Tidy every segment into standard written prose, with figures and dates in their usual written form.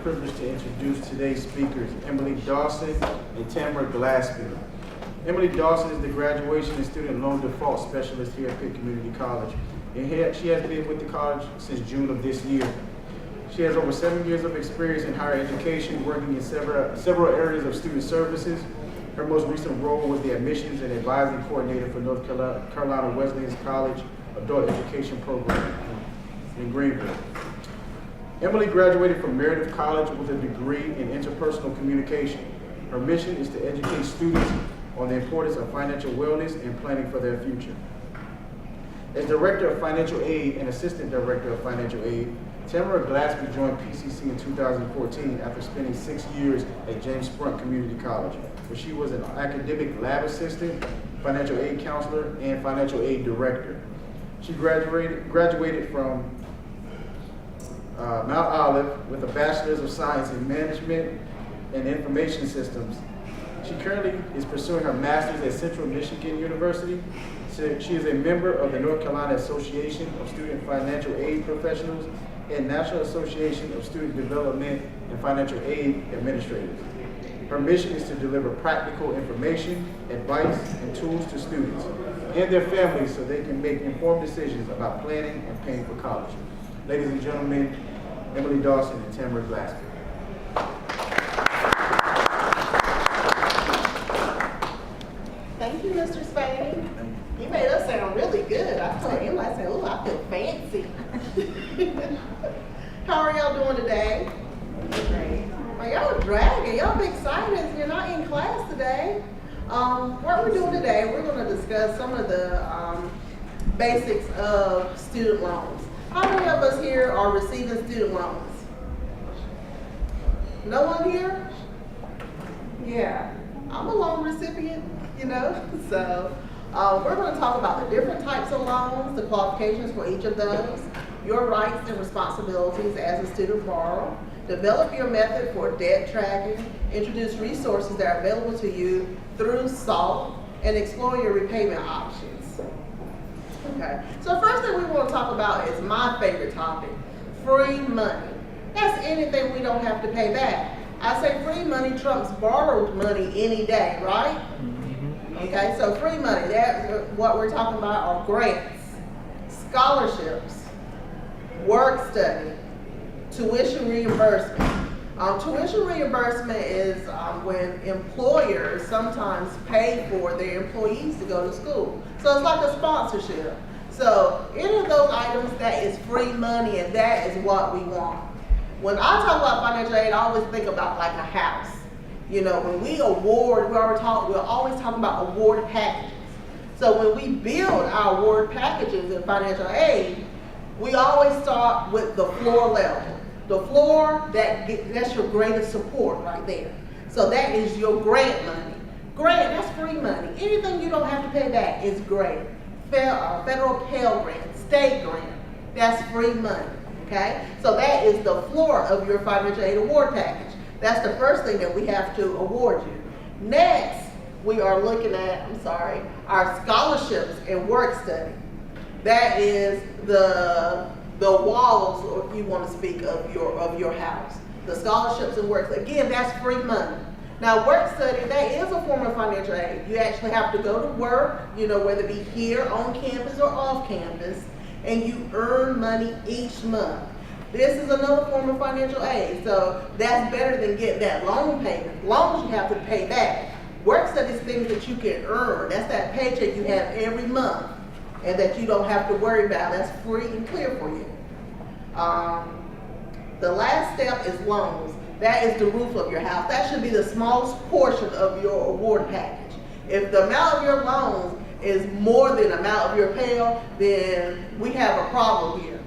privilege to introduce today's speakers, Emily Dawson and Tamara Glassfield. Emily Dawson is the Graduation and Student Loan Default Specialist here at Pitt Community College. And she has been with the college since June of this year. She has over 7 years of experience in higher education, working in several areas of student services. Her most recent role was the Admissions and Advising Coordinator for North Carolina Wesleyan College Adult Education Program in Greenville. Emily graduated from Meredith College with a degree in interpersonal communication. Her mission is to educate students on the importance of financial wellness and planning for their future. As Director of Financial Aid and Assistant Director of Financial Aid, Tamara Glassfield joined PCC in 2014 after spending 6 years at James Sprunk Community College, where she was an academic lab assistant, financial aid counselor, and financial aid director. She graduated from Mount Olive with a Bachelor's of Science in Management and Information Systems. She currently is pursuing her master's at Central Michigan University. She is a member of the North Carolina Association of Student Financial Aid Professionals and National Association of Student Development and Financial Aid Administrators. Her mission is to deliver practical information, advice, and tools to students and their families so they can make informed decisions about planning and paying for college. Ladies and gentlemen, Emily Dawson and Tamara Glassfield. Thank you, Mr. Spaney. You made us sound really good. I told him, I said, "Oh, I feel fancy." How are y'all doing today? Great. Well, y'all are dragging. Y'all be excited. You're not in class today. What we're doing today, we're going to discuss some of the basics of student loans. How many of us here are receiving student loans? No one here? Yeah, I'm a loan recipient, you know. So we're going to talk about the different types of loans, the qualifications for each of those, your rights and responsibilities as a student borrower, develop your method for debt tracking, introduce resources that are available to you through SALT, and explore your repayment options. Okay, so first thing we want to talk about is my favorite topic, free money. That's anything we don't have to pay back. I say free money trumps borrowed money any day, right? Okay, so free money, that's what we're talking about are grants, scholarships, work study, tuition reimbursement. Tuition reimbursement is when employers sometimes pay for their employees to go to school. So it's like a sponsorship. So any of those items, that is free money, and that is what we want. When I talk about financial aid, I always think about like a house. You know, when we award, we're always talking about award packages. So when we build our award packages in financial aid, we always start with the floor level. The floor, that's your greatest support right there. So that is your grant money. Grant, that's free money. Anything you don't have to pay back is great. Federal Pell Grant, state grant, that's free money, okay? So that is the floor of your financial aid award package. That's the first thing that we have to award you. Next, we are looking at, our scholarships and work study. That is the walls, or if you want to speak of your house. The scholarships and work, again, that's free money. Now, work study, that is a form of financial aid. You actually have to go to work, you know, whether it be here on campus or off campus, and you earn money each month. This is another form of financial aid, so that's better than getting that loan payment. Loans you have to pay back. Work study is things that you can earn. That's that paycheck you have every month and that you don't have to worry about. That's free and clear for you. The last step is loans. That is the roof of your house. That should be the smallest portion of your award package. If the amount of your loans is more than the amount of your Pell, then we have a problem here.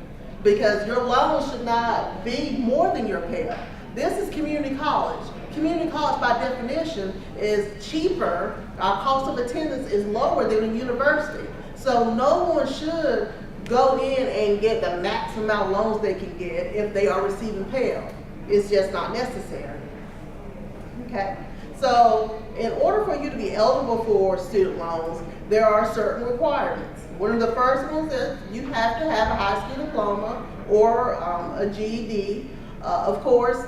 Because your loan should not be more than your Pell. This is community college. Community college, by definition, is cheaper. Our cost of attendance is lower than a university. So no one should go in and get the max amount of loans they can get if they are receiving Pell. It's just not necessary. Okay? So in order for you to be eligible for student loans, there are certain requirements. One of the first ones is you have to have a high school diploma or a GED. Of course,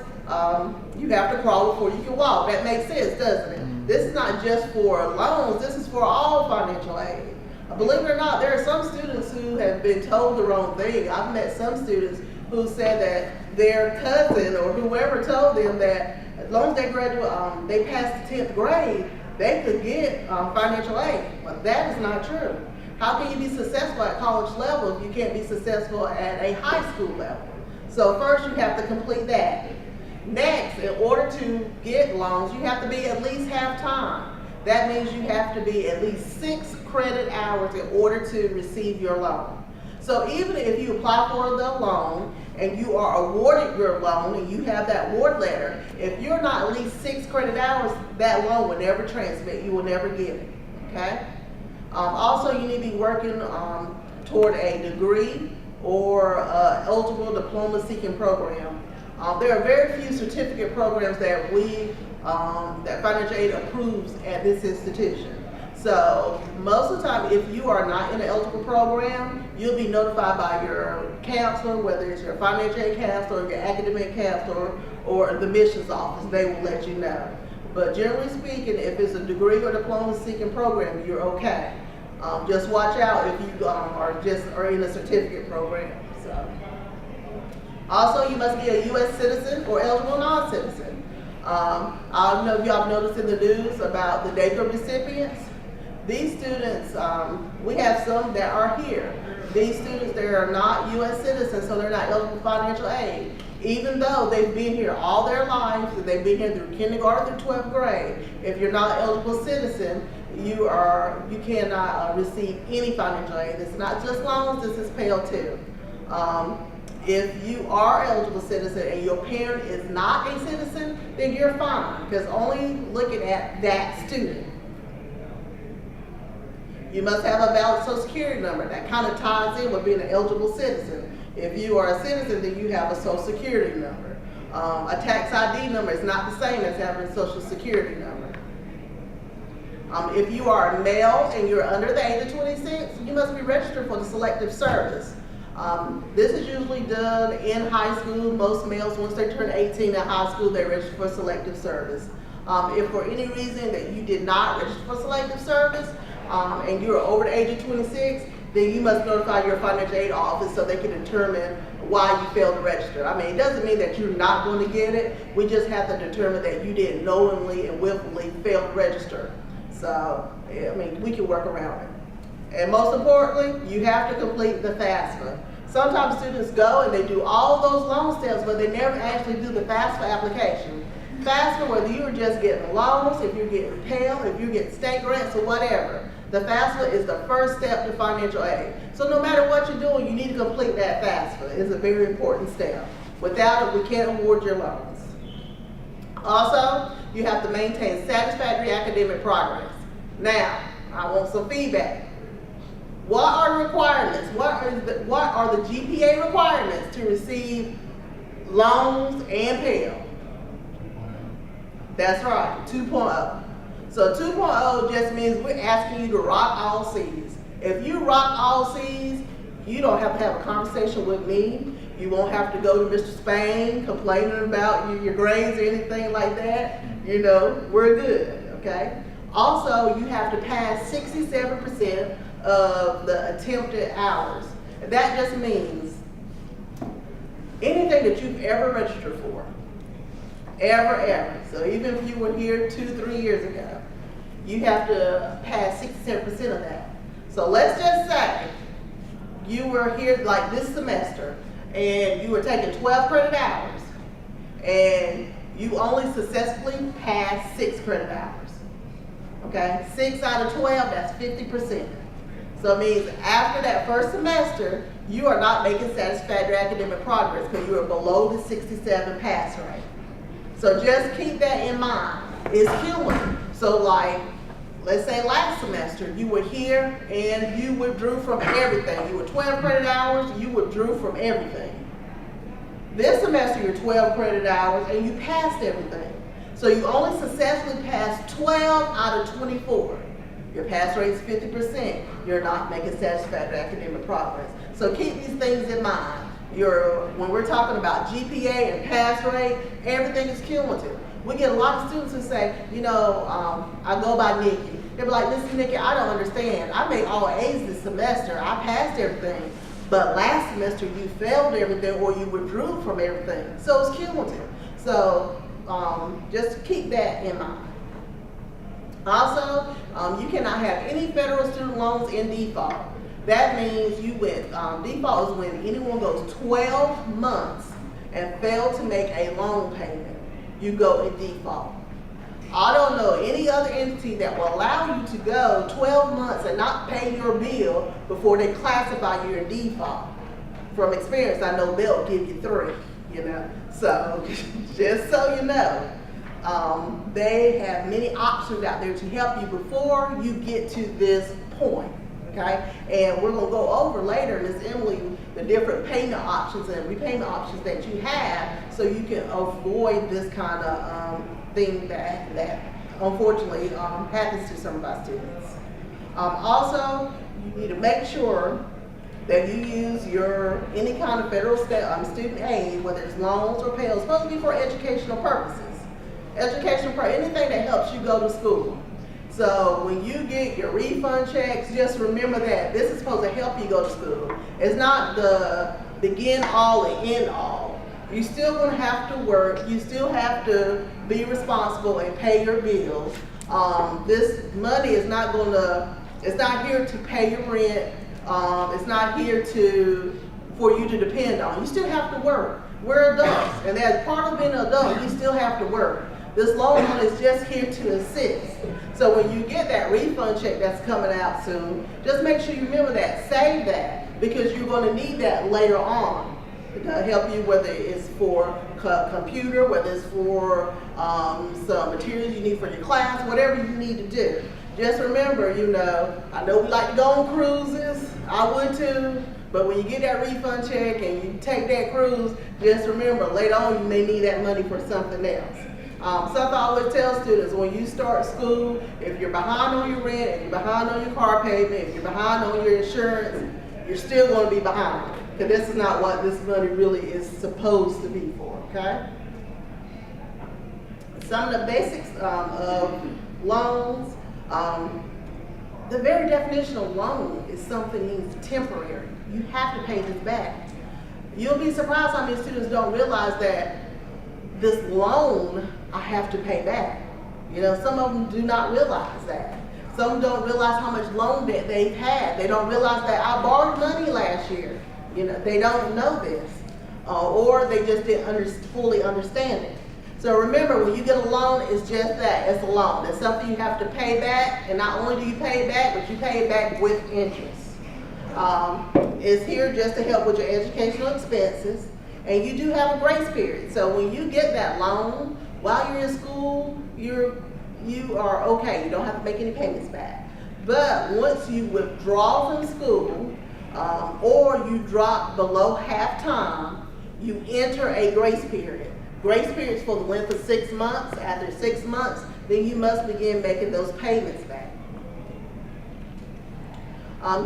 you have to crawl before you can walk. That makes sense, doesn't it? This is not just for loans, this is for all financial aid. Believe it or not, there are some students who have been told the wrong thing. I've met some students who said that their cousin or whoever told them that as long as they graduate, they passed the 10th grade, they could get financial aid. But that is not true. How can you be successful at college level if you can't be successful at a high school level? So first you have to complete that. Next, in order to get loans, you have to be at least half-time. That means you have to be at least 6 credit hours in order to receive your loan. So even if you apply for the loan and you are awarded your loan and you have that award letter, if you're not at least 6 credit hours, that loan will never transmit. You will never get it, okay? Also, you need to be working toward a degree or eligible diploma seeking program. There are very few certificate programs that that financial aid approves at this institution. So most of the time, if you are not in an eligible program, you'll be notified by your counselor, whether it's your financial aid counselor, your academic counselor, or the admissions office. They will let you know. But generally speaking, if it's a degree or diploma seeking program, you're okay. Just watch out if you are in a certificate program. So. Also, you must be a U.S. citizen or eligible non-citizen. I don't know if y'all have noticed in the news about the DACA recipients. These students, we have some that are here. These students, they are not U.S. citizens, so they're not eligible for financial aid. Even though they've been here all their lives, they've been here through kindergarten through 12th grade. If you're not an eligible citizen, you cannot receive any financial aid. It's not just loans, this is Pell too. If you are eligible citizen and your parent is not a citizen, then you're fine, because only looking at that student. You must have a valid Social Security number. That kind of ties in with being an eligible citizen. If you are a citizen, then you have a Social Security number. A tax ID number is not the same as having a Social Security number. If you are a male and you're under the age of 26, you must be registered for the Selective Service. This is usually done in high school. Most males, once they turn 18 in high school, they register for Selective Service. If for any reason that you did not register for Selective Service, and you're over the age of 26, then you must notify your financial aid office so they can determine why you failed to register. I mean, it doesn't mean that you're not going to get it. We just have to determine that you didn't knowingly and willfully fail to register. So, I mean, we can work around it. And most importantly, you have to complete the FAFSA. Sometimes students go and they do all those loan steps, but they never actually do the FAFSA application. FAFSA, whether you're just getting loans, if you're getting Pell, if you're getting state grants or whatever, the FAFSA is the first step to financial aid. So no matter what you're doing, you need to complete that FAFSA. It's a very important step. Without it, we can't award your loans. Also, you have to maintain satisfactory academic progress. Now, I want some feedback. What are the requirements? What are the GPA requirements to receive loans and Pell? That's right, 2.0. So 2.0 just means we're asking you to rock all C's. If you rock all C's, you don't have to have a conversation with me. You won't have to go to Mr. Spain complaining about your grades or anything like that. You know, we're good, okay? Also, you have to pass 67% of the attempted hours. That just means anything that you've ever registered for. Ever. So even if you were here 2-3 years ago, you have to pass 67% of that. So let's just say you were here like this semester and you were taking 12 credit hours and you only successfully passed 6 credit hours. Okay, 6 out of 12, that's 50%. So it means after that first semester, you are not making satisfactory academic progress because you are below the 67 pass rate. So just keep that in mind. It's cumulative. So like, let's say last semester, you were here and you withdrew from everything. You were 12 credit hours, you withdrew from everything. This semester, you're 12 credit hours and you passed everything. So you only successfully passed 12 out of 24. Your pass rate is 50%. You're not making satisfactory academic progress. So keep these things in mind. when we're talking about GPA and pass rate, everything is cumulative. We get a lot of students who say, I go by Nikki. They'll be like, listen, Nikki, I don't understand. I made all A's this semester. I passed everything. But last semester you failed everything or you withdrew from everything. So it's cumulative. So just keep that in mind. Also, you cannot have any federal student loans in default. That means you went, default is when anyone goes 12 months and failed to make a loan payment. You go in default. I don't know any other entity that will allow you to go 12 months and not pay your bill before they classify you in default. From experience, I know they'll give you 3, So, just so you know, they have many options out there to help you before you get to this point, okay? And we're gonna go over later, Ms. Emily, the different payment options and repayment options that you have so you can avoid this kind of thing that unfortunately happens to some of our students. Also, you need to make sure that you use any kind of federal student aid, whether it's loans or Pell, supposed to be for educational purposes. Anything that helps you go to school. So when you get your refund checks, just remember that this is supposed to help you go to school. It's not the begin all and end all. You're still going to have to work. You still have to be responsible and pay your bills. This money is it's not here to pay your rent. It's not here for you to depend on. You still have to work. We're adults, and as part of being an adult, you still have to work. This loan is just here to assist. So when you get that refund check that's coming out soon, just make sure you remember that, save that, because you're going to need that later on to help you, whether it's for computer, whether it's for some materials you need for your class, whatever you need to do. Just remember, I know we like to go on cruises, I would too, but when you get that refund check and you take that cruise, just remember later on you may need that money for something else. Something I always tell students, when you start school, if you're behind on your rent, if you're behind on your car payment, if you're behind on your insurance, you're still going to be behind. Because this is not what this money really is supposed to be for, okay? Some of the basics of loans, the very definition of loan is something means temporary. You have to pay this back. You'll be surprised how many students don't realize that this loan I have to pay back. Some of them do not realize that. Some don't realize how much loan debt they've had. They don't realize that I borrowed money last year. They don't know this. Or they just didn't fully understand it. So remember, when you get a loan, it's just that. It's a loan. It's something you have to pay back, and not only do you pay it back, but you pay it back with interest. It's here just to help with your educational expenses. And you do have a grace period. So when you get that loan, while you're in school, you are okay. You don't have to make any payments back. But once you withdraw from school, or you drop below half-time, you enter a grace period. Grace period is for the length of 6 months. After 6 months, then you must begin making those payments back.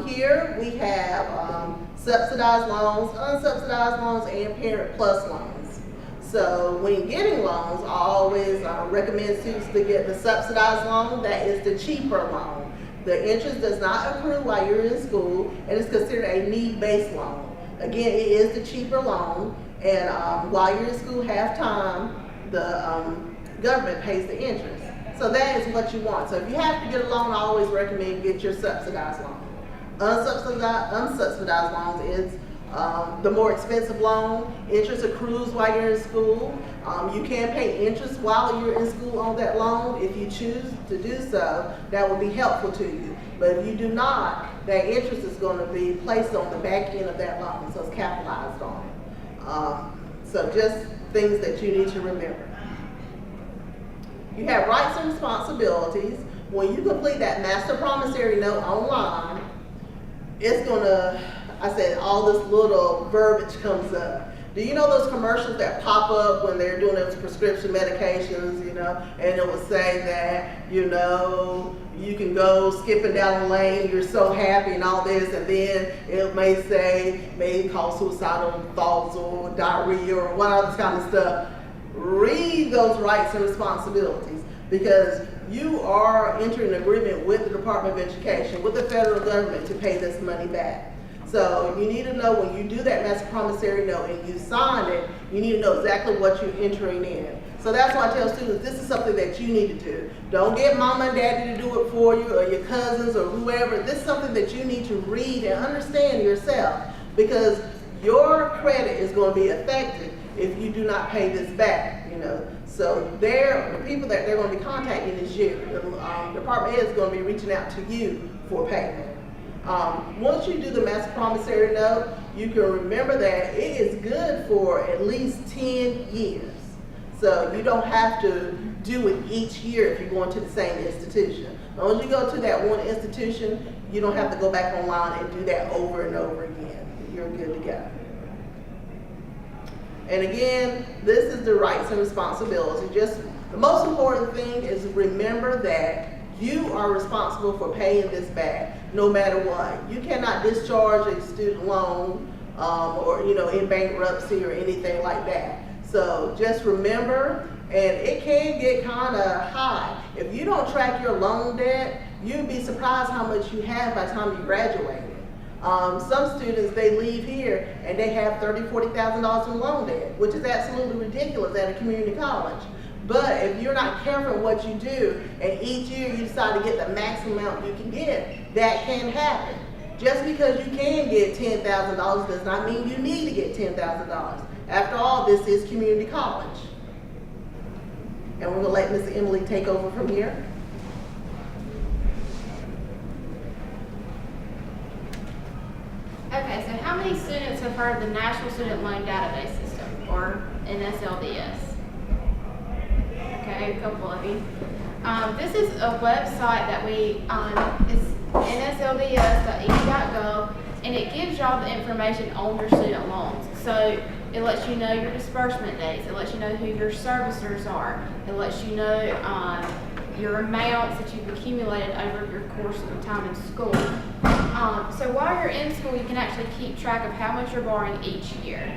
Here we have subsidized loans, unsubsidized loans, and Parent Plus loans. So when getting loans, I always recommend students to get the subsidized loan. That is the cheaper loan. The interest does not accrue while you're in school, and it's considered a need-based loan. Again, it is the cheaper loan, and while you're in school half-time, the government pays the interest. So that is what you want. So if you have to get a loan, I always recommend get your subsidized loan. Unsubsidized loans is the more expensive loan. Interest accrues while you're in school. You can pay interest while you're in school on that loan. If you choose to do so, that will be helpful to you. But if you do not, that interest is going to be placed on the back end of that loan, so it's capitalized on. So just things that you need to remember. You have rights and responsibilities. When you complete that master promissory note online, it's gonna, I said, all this little verbiage comes up. Do you know those commercials that pop up when they're doing those prescription medications, you know, and it will say that, you know, you can go skipping down the lane, you're so happy and all this, and then it may say, may cause suicidal thoughts or diarrhea or what other kind of stuff. Read those rights and responsibilities, because you are entering an agreement with the Department of Education, with the federal government to pay this money back. So you need to know when you do that master promissory note and you sign it, you need to know exactly what you're entering in. So that's why I tell students, this is something that you need to do. Don't get mama and daddy to do it for you, or your cousins or whoever. This is something that you need to read and understand yourself, because your credit is going to be affected if you do not pay this back, you know. So the people that they're going to be contacting is you. The Department of Ed is going to be reaching out to you for payment. Once you do the master promissory note, you can remember that it is good for at least 10 years. So you don't have to do it each year if you're going to the same institution. As long as you go to that one institution, you don't have to go back online and do that over and over again. You're good to go. And again, this is the rights and responsibilities. Just the most important thing is remember that you are responsible for paying this back, no matter what. You cannot discharge a student loan or, you know, in bankruptcy or anything like that. So just remember, and it can get kind of high. If you don't track your loan debt, you'd be surprised how much you have by the time you graduate. Some students, they leave here and they have $30,000, $40,000 in loan debt, which is absolutely ridiculous at a community college. But if you're not careful in what you do, and each year you decide to get the maximum amount you can get, that can happen. Just because you can get $10,000 does not mean you need to get $10,000. After all, this is community college. And we're going to let Ms. Emily take over from here. Okay, so how many students have heard of the National Student Loan Database System, or NSLDS? Okay, a couple of you. This is a website that it's nslds.edu.gov, and it gives y'all the information on your student loans. So it lets you know your disbursement dates, it lets you know who your servicers are, it lets you know your amounts that you've accumulated over your course of time in school. So while you're in school, you can actually keep track of how much you're borrowing each year.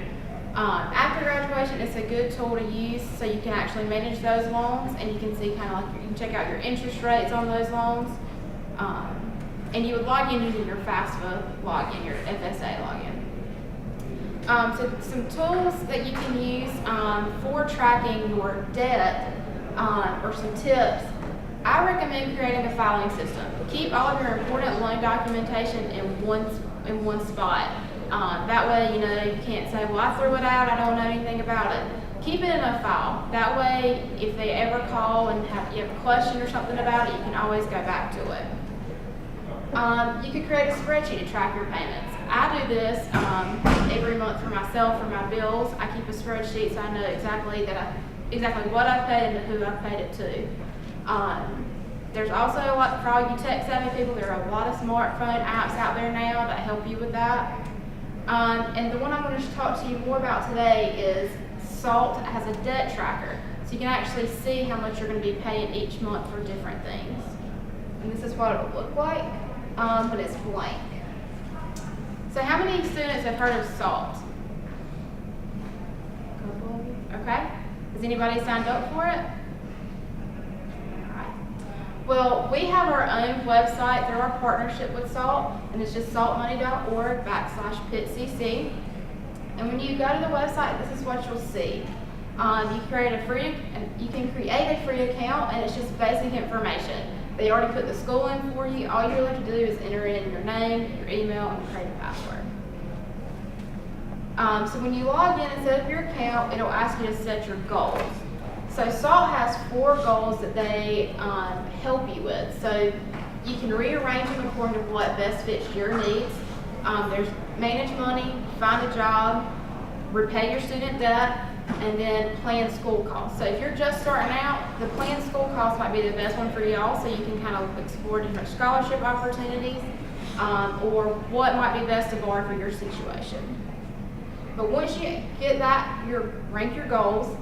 After graduation, it's a good tool to use, so you can actually manage those loans, and you can see kind of like, you can check out your interest rates on those loans. And you would log in using your FAFSA login, your FSA login. So some tools that you can use for tracking your debt, or some tips. I recommend creating a filing system. Keep all of your important loan documentation in one spot. That way, you know, you can't say, well, I threw it out, I don't know anything about it. Keep it in a file. That way, if they ever call and you have a question or something about it, you can always go back to it. You could create a spreadsheet to track your payments. I do this every month for myself, for my bills. I keep a spreadsheet so I know exactly what I paid and who I paid it to. There's also a lot, for all you tech-savvy people, there are a lot of smartphone apps out there now that help you with that. And the one I'm going to talk to you more about today is SALT has a debt tracker. So you can actually see how much you're going to be paying each month for different things. And this is what it'll look like, but it's blank. So how many students have heard of SALT? A couple of you? Okay. Has anybody signed up for it? Well, we have our own website through our partnership with SALT, and it's just saltmoney.org/PittCC. And when you go to the website, this is what you'll see. You can create a free account, and it's just basic information. They already put the school in for you. All you really have to do is enter in your name, your email, and create a password. So when you log in and set up your account, it'll ask you to set your goals. So SALT has 4 goals that they help you with. So you can rearrange them according to what best fits your needs. There's manage money, find a job, repay your student debt, and then plan school costs. So if you're just starting out, the plan school costs might be the best one for y'all, so you can kind of explore different scholarship opportunities, or what might be best to borrow for your situation. But once you get that, rank your goals,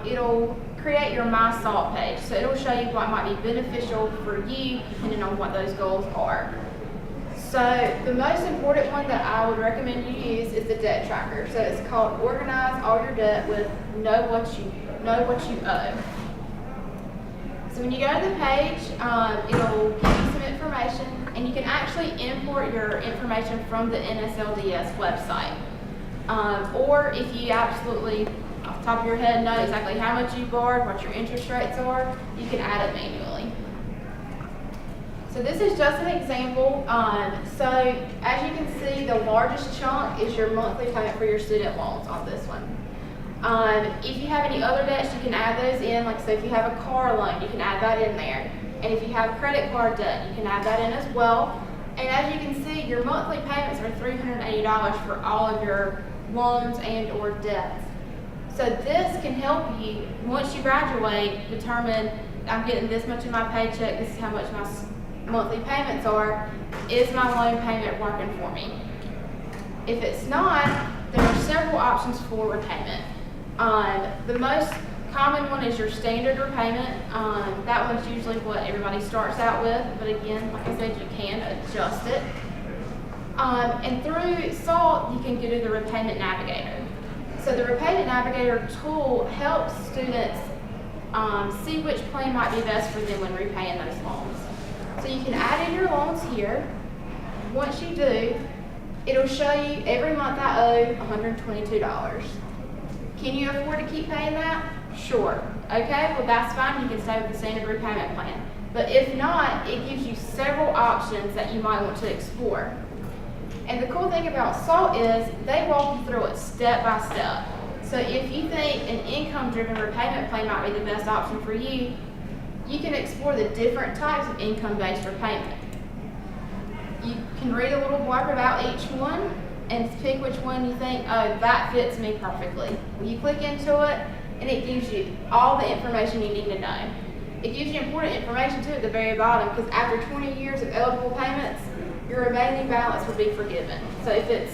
it'll create your My SALT page. So it'll show you what might be beneficial for you depending on what those goals are. So the most important one that I would recommend you use is the debt tracker. So it's called Organize All Your Debt with Know What You Owe. So when you go to the page, it'll give you some information, and you can actually import your information from the NSLDS website. Or if you absolutely, off the top of your head, know exactly how much you borrowed, what your interest rates are, you can add it manually. So this is just an example. So as you can see, the largest chunk is your monthly payment for your student loans on this one. If you have any other debts, you can add those in. Like, so if you have a car loan, you can add that in there. And if you have credit card debt, you can add that in as well. And as you can see, your monthly payments are $380 for all of your loans and or debts. So this can help you, once you graduate, determine, I'm getting this much in my paycheck, this is how much my monthly payments are. Is my loan payment working for me? If it's not, there are several options for repayment. The most common one is your standard repayment. That one's usually what everybody starts out with, but again, like I said, you can adjust it. And through SALT, you can go to the Repayment Navigator. So the Repayment Navigator tool helps students see which plan might be best for them when repaying those loans. So you can add in your loans here. Once you do, it'll show you every month I owe $122. Can you afford to keep paying that? Sure. Okay, well that's fine. You can stay with the standard repayment plan. But if not, it gives you several options that you might want to explore. And the cool thing about SALT is they walk you through it step by step. So if you think an income-driven repayment plan might be the best option for you, you can explore the different types of income-based repayment. You can read a little blurb about each one and pick which one you think, oh, that fits me perfectly. You click into it, and it gives you all the information you need to know. It gives you important information too at the very bottom, because after 20 years of eligible payments, your remaining balance will be forgiven. So if it's,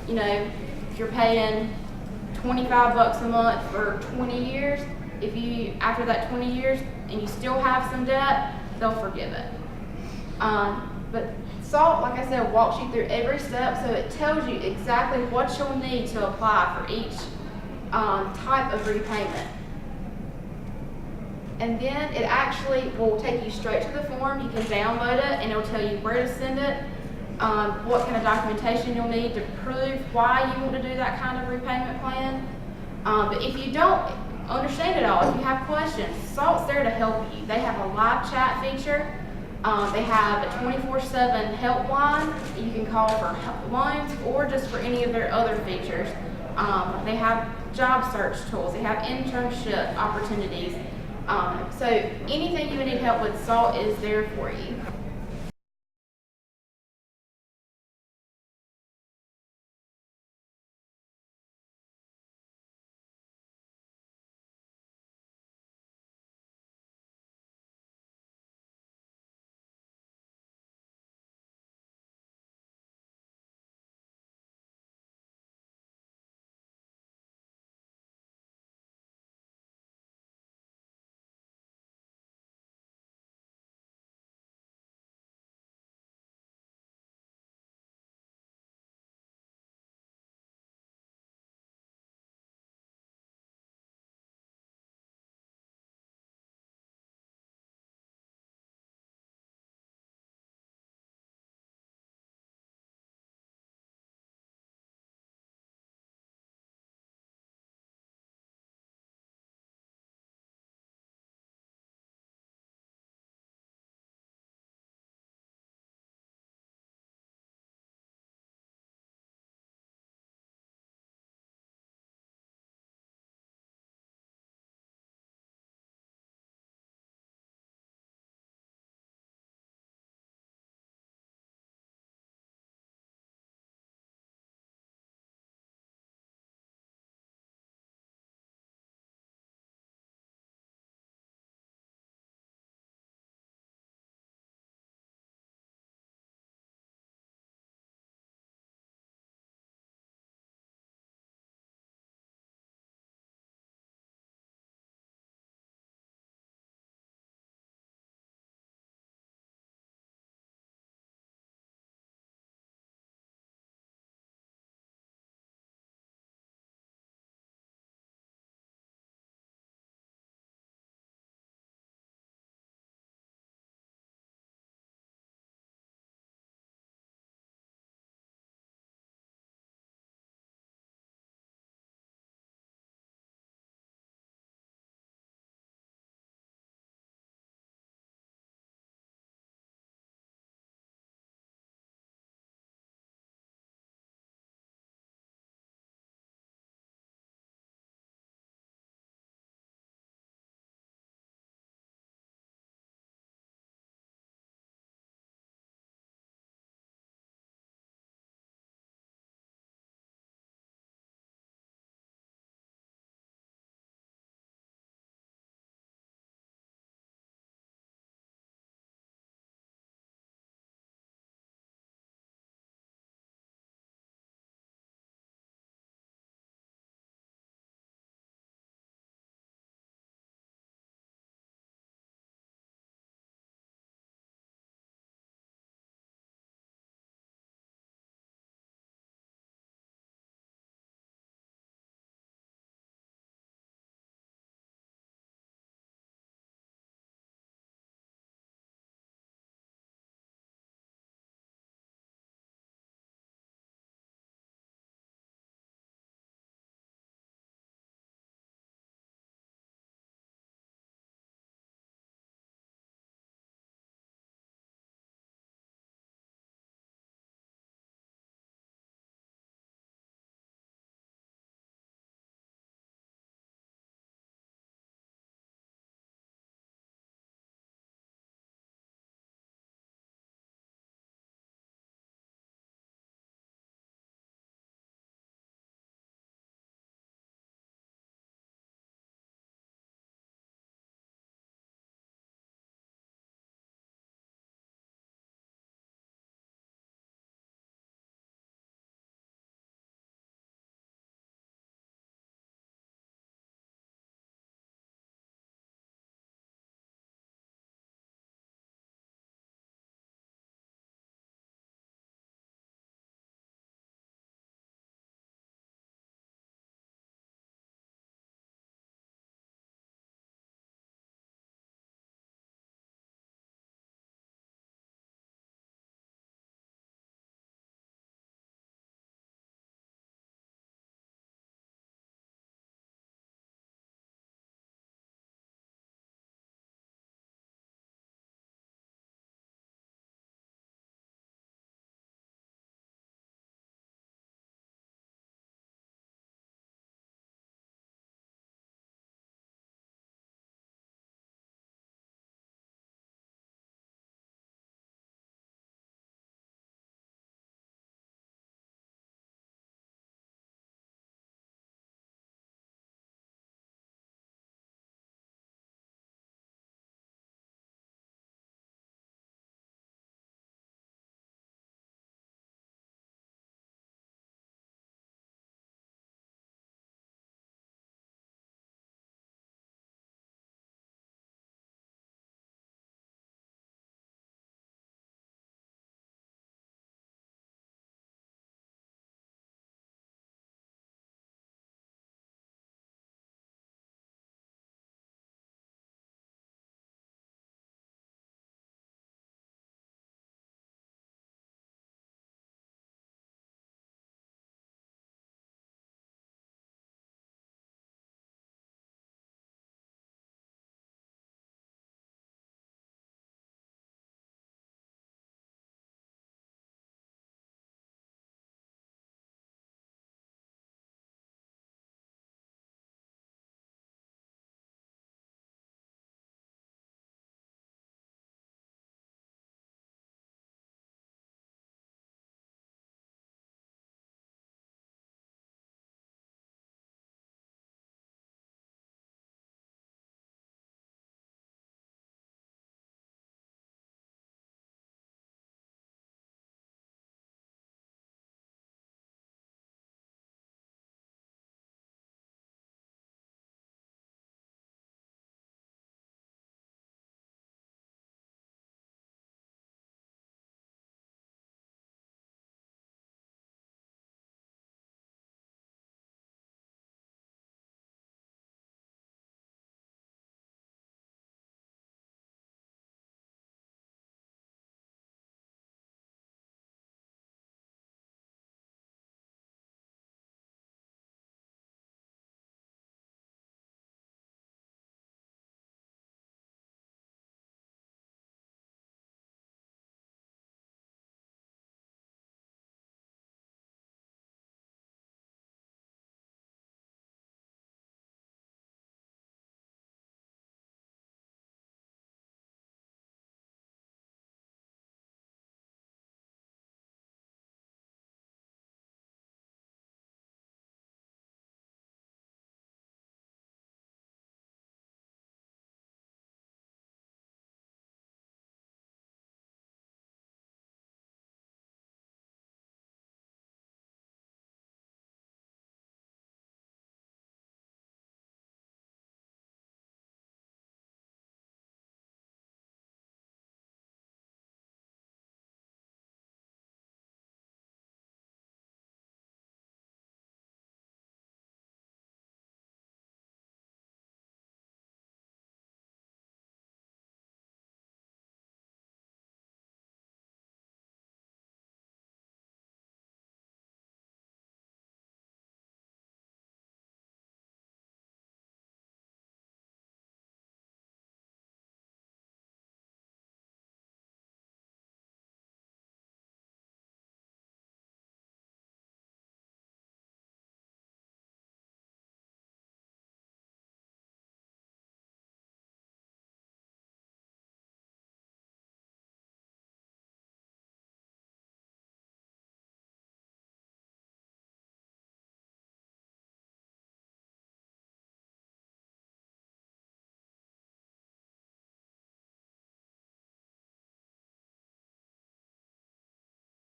if you're paying $25 a month for 20 years, if you, after that 20 years, and you still have some debt, they'll forgive it. But SALT, like I said, walks you through every step, so it tells you exactly what you'll need to apply for each type of repayment. And then it actually will take you straight to the form. You can download it, and it'll tell you where to send it, what kind of documentation you'll need to prove why you want to do that kind of repayment plan. But if you don't understand it all, if you have questions, SALT's there to help you. They have a live chat feature. They have a 24/7 helpline that you can call for loans or just for any of their other features. They have job search tools. They have internship opportunities. So anything you need help with, SALT is there for you.